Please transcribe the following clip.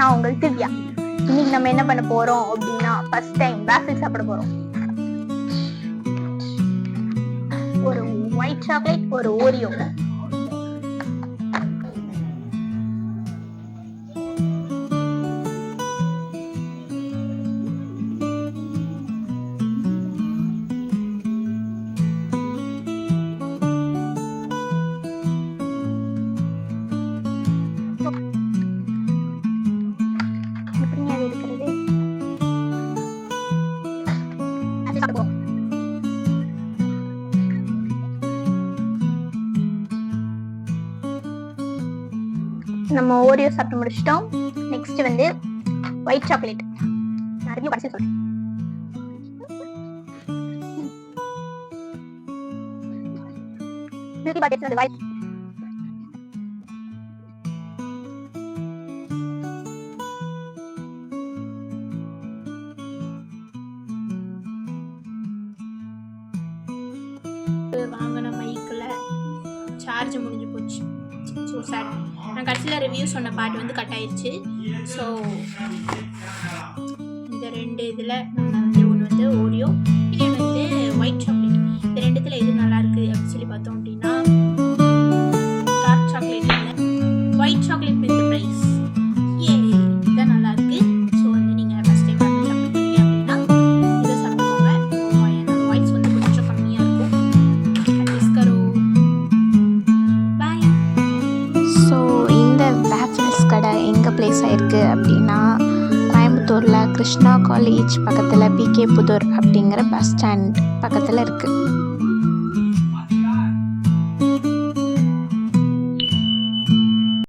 நான் உங்கள் திவ்யா. இன்னைக்கு நம்ம என்ன பண்ண போறோம் அப்படின்னா ஃபர்ஸ்ட் டைம் வேஃபிள் சாப்பிட போறோம். ஒரு ஒயிட் சாக்லேட், ஒரு ஓரியோ. நம்ம ஓரியோ சாப்பிட்டு முடிச்சிட்டோம். நெக்ஸ்ட் வந்து ஒயிட் சாக்லேட். நான் ரிவ்யூ படிச்சு சொல்றேன். மில்கி பார் டேஸ்ட் வந்து ஒயிட் வாங்கின மைக்கில் சார்ஜ் முடிஞ்சு போச்சு. ஸோ சார் நான் கடைசியில் ரிவ்யூ சொன்ன பார்ட் வந்து கட் ஆயிடுச்சு. ஸோ இந்த ரெண்டு இதில் நம்ம வந்து ஒன்று வந்து ஓரியோ, இன்னொன்று வந்து ஒயிட் சாக்லேட். இந்த ரெண்டுத்தில் எது நல்லாயிருக்கு அப்படின்னு சொல்லி பார்த்தோம் அப்படின்னா டார்க் சாக்லேட் இல்லை, ஒயிட் சாக்லேட் வித் ப்ரைஸ் இதுதான் நல்லாயிருக்கு. ஸோ வந்து நீங்கள் ஃபஸ்ட் டைம் வந்து சாப்பிடுறீங்க அப்படின்னா இதை சாப்பிட்டுக்கோங்க. என்னோட வாய்ஸ் வந்து கொஞ்சம் கம்மியாக இருக்கும். பாய். ஸோ இந்த வேஃபிள்ஸ் கடை எங்கே பிளேஸ் ஆகிருக்கு அப்படின்னா கோயம்புத்தூரில் கிருஷ்ணா காலேஜ் பக்கத்தில் பிகே புதூர் அப்படிங்கிற பஸ் ஸ்டாண்ட் பக்கத்தில் இருக்குது.